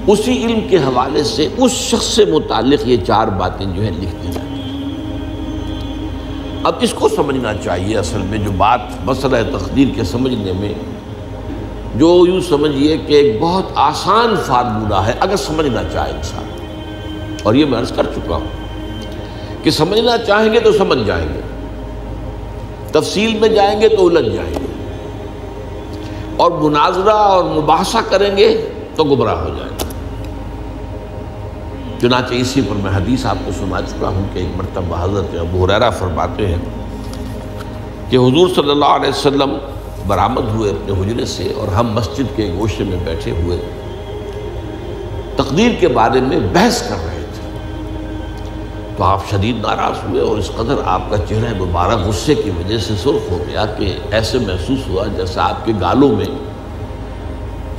اسی علم کے حوالے سے اس شخص سے متعلق یہ 4 باتیں جو ہیں لکھ دی جاتی ہیں۔ اب اس کو سمجھنا چاہیے، اصل میں جو بات مسئلہ تقدیر کے سمجھنے میں جو یوں سمجھیے کہ ایک بہت آسان فارمولہ ہے اگر سمجھنا چاہے انسان، اور یہ میں عرض کر چکا ہوں کہ سمجھنا چاہیں گے تو سمجھ جائیں گے، تفصیل میں جائیں گے تو الجھ جائیں گے، اور مناظرہ اور مباحثہ کریں گے تو گمراہ ہو جائیں گے۔ چنانچہ اسی پر میں حدیث آپ کو سنا چکا ہوں کہ ایک مرتبہ حضرت ابو ہریرہ فرماتے ہیں کہ حضور صلی اللہ علیہ وسلم برآمد ہوئے اپنے حجرے سے، اور ہم مسجد کے گوشے میں بیٹھے ہوئے تقدیر کے بارے میں بحث کر رہے تھے، تو آپ شدید ناراض ہوئے، اور اس قدر آپ کا چہرہ مبارک غصے کی وجہ سے سرخ ہو گیا کہ ایسے محسوس ہوا جیسا آپ کے گالوں میں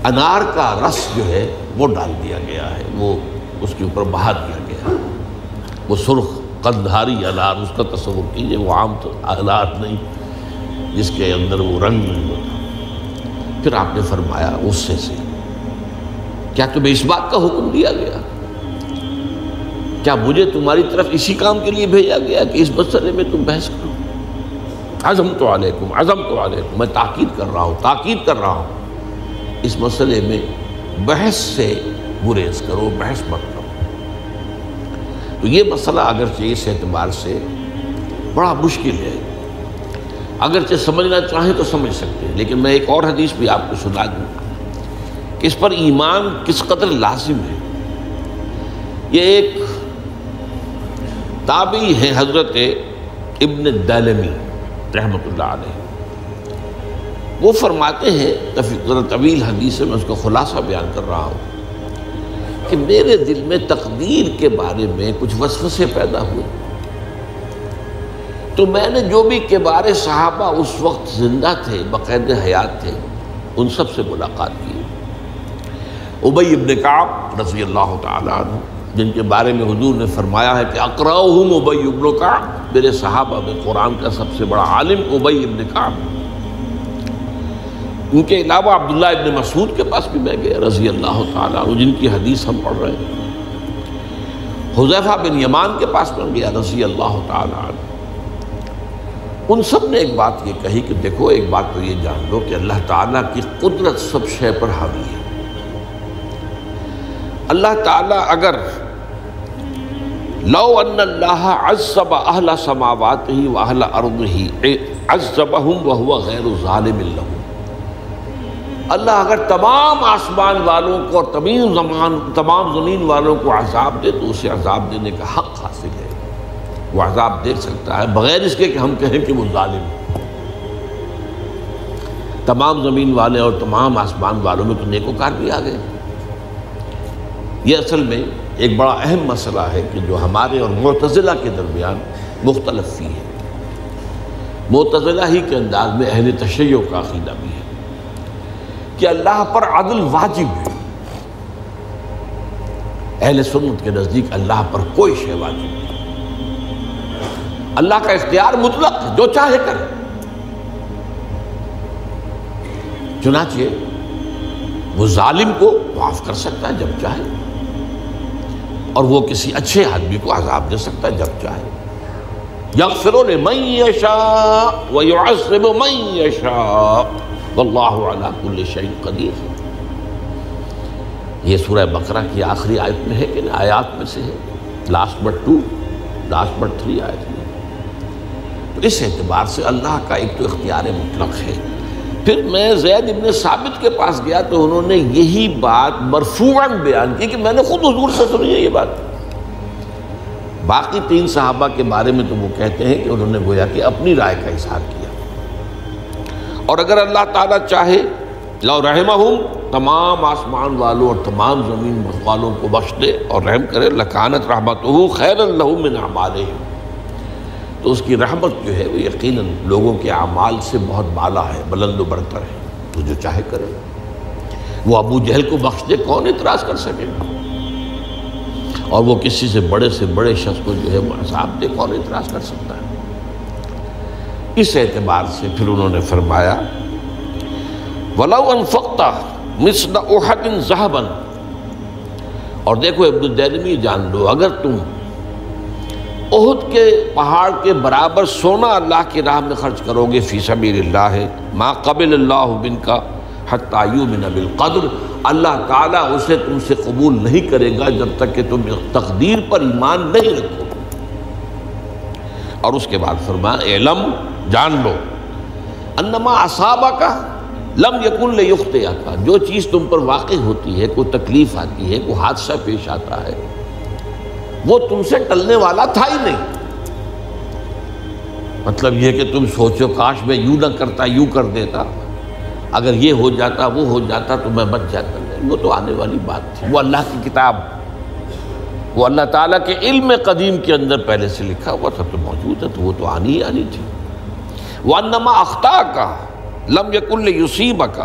انار کا رس جو ہے وہ ڈال دیا گیا ہے، وہ اس کے اوپر بہا دیا گیا، وہ سرخ قندھاری انار، اس کا تصور کیجئے، وہ عام تو انار نہیں جس کے اندر وہ رنگ نہیں ہوتا۔ پھر آپ نے فرمایا غصے سے، کیا تمہیں اس بات کا حکم دیا گیا؟ کیا مجھے تمہاری طرف اسی کام کے لیے بھیجا گیا کہ اس مسئلے میں تم بحث کرو؟ عزمت علیکم، میں تاکید کر رہا ہوں اس مسئلے میں بحث سے گریز کرو، بحث مت کرو۔ تو یہ مسئلہ اگرچہ اس اعتبار سے بڑا مشکل ہے، اگرچہ سمجھنا چاہیں تو سمجھ سکتے ہیں، لیکن میں ایک اور حدیث بھی آپ کو سنا دوں کہ اس پر ایمان کس قدر لازم ہے۔ یہ ایک تابعی ہے حضرت ابن دلمی رحمۃ اللہ علیہ، وہ فرماتے ہیں، ذرا طویل حدیث ہے، میں اس کا خلاصہ بیان کر رہا ہوں، کہ میرے دل میں تقدیر کے بارے میں کچھ وسوسے پیدا ہوئے، تو میں نے جو بھی کبار صحابہ اس وقت زندہ تھے، بقید حیات تھے، ان سب سے ملاقات کی۔ ابی ابن کعب رضی اللہ تعالیٰ عنہ، جن کے بارے میں حضور نے فرمایا ہے کہ اقرأہم ابی ابن کعب، میرے صحابہ میں قرآن کا سب سے بڑا عالم ابی ابن کعب۔ ان کے علاوہ عبداللہ ابن مسعود کے پاس بھی میں گیا رضی اللہ تعالیٰ عنہ، جن کی حدیث ہم پڑھ رہے ہیں۔ حذیفہ بن یمان کے پاس میں گیا رضی اللہ تعالیٰ عنہ۔ ان سب نے ایک بات یہ کہی کہ دیکھو، ایک بات تو یہ جان لو کہ اللہ تعالیٰ کی قدرت سب شے پر حاوی ہے۔ اللہ تعالیٰ اگر لو ان اللہ عذب اہل سماواتہ و اہل ارضہ عذبہم وہو غیر ظالم لہم، اللہ اگر تمام آسمان والوں کو اور تمام زمین والوں کو عذاب دے تو اسے عذاب دینے کا حق حاصل ہے، وہ عذاب دے سکتا ہے بغیر اس کے کہ ہم کہیں کہ وہ ظالم ہے۔ تمام زمین والے اور تمام آسمان والوں میں تو نیکوکار بھی آ گئے۔ یہ اصل میں ایک بڑا اہم مسئلہ ہے کہ جو ہمارے اور معتزلہ کے درمیان مختلف فی ہے۔ معتزلہ ہی کے انداز میں اہل تشیع کا عقیدہ بھی ہے کہ اللہ پر عدل واجب ہے، اہل سنت کے نزدیک اللہ پر کوئی شے واجب نہیں، اللہ کا اختیار مطلق ہے، جو چاہے کرے۔ چنانچہ وہ ظالم کو معاف کر سکتا ہے جب چاہے، اور وہ کسی اچھے آدمی کو عذاب دے سکتا ہے جب چاہے۔ یغفر لمن یشاء ویعذب من یشاء واللہ علی کل شیء قدیر۔ یہ سورہ بقرہ کی آخری آیت میں ہے کہ آیات میں سے ہے، لاسٹ بٹ 3 آیت میں۔ تو اس اعتبار سے اللہ کا ایک تو اختیار مطلق ہے۔ پھر میں زید ابن ثابت کے پاس گیا تو انہوں نے یہی بات مرفوعاً بیان کی کہ میں نے خود حضور سے سنی ہے یہ بات۔ باقی 3 صحابہ کے بارے میں تو وہ کہتے ہیں کہ انہوں نے گویا کہ اپنی رائے کا اظہار کیا، اور اگر اللہ تعالیٰ چاہے لو رحمہم، تمام آسمان والوں اور تمام زمین والوں کو بخش دے اور رحم کرے، لکانت رحمتہ خیرا لہم من اعمالہم، تو اس کی رحمت جو ہے وہ یقیناً لوگوں کے اعمال سے بہت بالا ہے، بلند و برتر ہے، تو جو چاہے کرے۔ وہ ابو جہل کو بخش دے، کون اعتراض کر سکے گا؟ اور وہ کسی سے بڑے شخص کو جو ہے وہ عذاب دے، کون اعتراض کر سکتا ہے؟ اس اعتبار سے پھر انہوں نے فرمایا وَلَوْ أَنفَقْتَ مِثْلَ أُحَدٍ ذَهَبًا اور دیکھو ابن الدینمی جان لو، اگر تم احد کے پہاڑ کے برابر سونا اللہ کی راہ میں خرچ کرو گے فی سبیل اللہ، ما قبل اللہ منک حتی یؤمن بالقدر، اللہ تعالیٰ اسے تم سے قبول نہیں کرے گا جب تک کہ تم تقدیر پر ایمان نہیں رکھو۔ اور اس کے بعد فرمایا اعلم، جان لو، انما اصابک لم یکن لیخطئک، جو چیز تم پر واقع ہوتی ہے، کوئی تکلیف آتی ہے، کوئی حادثہ پیش آتا ہے، وہ تم سے ٹلنے والا تھا ہی نہیں۔ مطلب یہ کہ تم سوچو کاش میں یوں نہ کرتا، یوں کر دیتا، اگر یہ ہو جاتا، وہ ہو جاتا تو میں بچ جاتا، نہیں، وہ تو آنے والی بات تھی، وہ اللہ کی کتاب، وہ اللہ تعالیٰ کے علم قدیم کے اندر پہلے سے لکھا ہوا تھا، تو موجود ہے، تو وہ تو آنی ہی آنی تھی۔ وَأَنَّمَا أَخْطَأَكَ لَمْ يَكُنْ لِيُصِيبَكَ،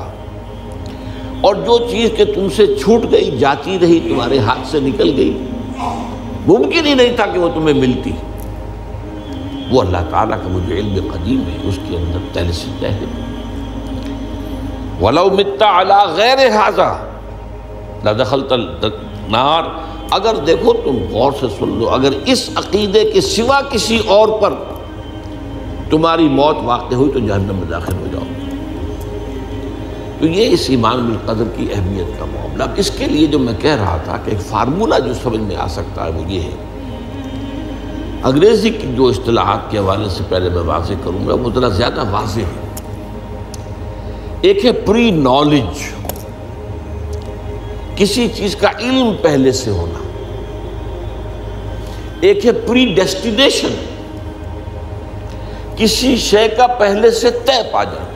اور جو چیز کہ تم سے چھوٹ گئی، جاتی رہی، تمہارے ہاتھ سے نکل گئی، ممکن ہی نہیں تھا کہ وہ تمہیں ملتی، وہ اللہ تعالیٰ کا وہ جو علم قدیم ہے اس کے اندر پہلے سے طے ہے۔ وَلَوْ مِتَّ عَلَىٰ غَيْرِ هَٰذَا لَدَخَلْتَ النَّارَ، اگر دیکھو تم غور سے سن لو، اگر اس عقیدے کے سوا کسی اور پر تمہاری موت واقع ہوئی تو جہنم میں داخل ہو جاؤ۔ تو یہ اس ایمان بالقدر کی اہمیت کا معاملہ۔ اب اس کے لیے جو میں کہہ رہا تھا کہ ایک فارمولہ جو سمجھ میں آ سکتا ہے وہ یہ ہے، انگریزی کی جو اصطلاحات کے حوالے سے پہلے میں واضح کروں گا وہ ذرا زیادہ واضح ہے۔ ایک ہے پری نالج، کسی چیز کا علم پہلے سے ہونا، ایک ہے پری ڈیسٹینیشن، کسی شے کا پہلے سے طے پا جانا۔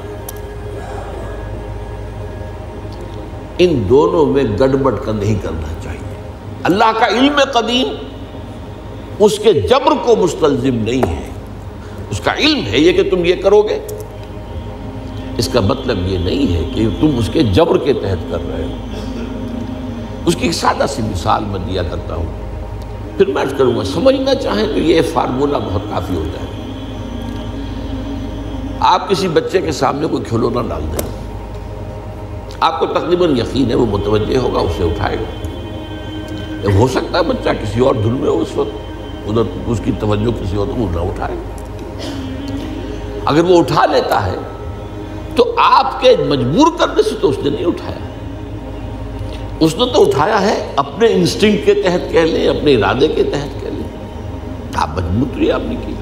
ان دونوں میں گڑبڑ کا نہیں کرنا چاہیے۔ اللہ کا علم قدیم اس کے جبر کو مستلزم نہیں ہے، اس کا علم ہے یہ کہ تم یہ کرو گے، اس کا مطلب یہ نہیں ہے کہ تم اس کے جبر کے تحت کر رہے ہو۔ اس کی ایک سادہ سی مثال میں دیا کرتا ہوں، پھر میں عرض کروں گا، سمجھنا چاہیں تو یہ فارمولہ بہت کافی ہو جائے۔ آپ کسی بچے کے سامنے کوئی کھلونا ڈال دیں، آپ کو تقریباً یقین ہے وہ متوجہ ہوگا، اسے اٹھائے گا۔ ہو سکتا ہے بچہ کسی اور دھن میں ہو اس وقت، ادھر اس کی توجہ کسی اور کو نہ اٹھائے۔ اگر وہ اٹھا لیتا ہے تو آپ کے مجبور کرنے سے تو اس نے نہیں اٹھایا، اس نے تو اٹھایا ہے اپنے انسٹنکٹ کے تحت کہہ لیں، اپنے ارادے کے تحت کہہ لیں، آپ مجبوری آپ نے کی۔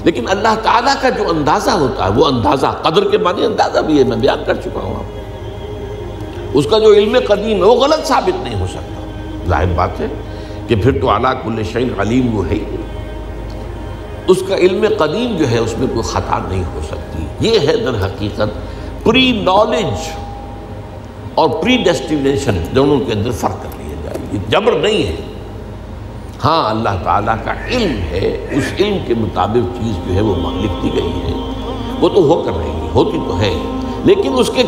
لیکن اللہ تعالیٰ کا جو اندازہ ہوتا ہے، وہ اندازہ قدر کے معنی اندازہ بھی ہے، میں بیان کر چکا ہوں آپ کو۔ اس کا جو علم قدیم ہے وہ غلط ثابت نہیں ہو سکتا، ظاہر بات ہے کہ پھر تو اعلیٰ کل شیء علیم وہ ہے ہی نہیں۔ اس کا علم قدیم جو ہے اس میں کوئی خطا نہیں ہو سکتی۔ یہ ہے در حقیقت پری نالج اور پری ڈیسٹینیشن، دونوں کے اندر فرق کر لیا جائے، یہ جبر نہیں ہے۔ ہاں اللہ تعالیٰ کا علم ہے، اس علم کے مطابق چیز جو ہے وہ لکھتی گئی ہے، وہ تو ہو کر رہے گی، ہوتی تو ہے، لیکن اس کے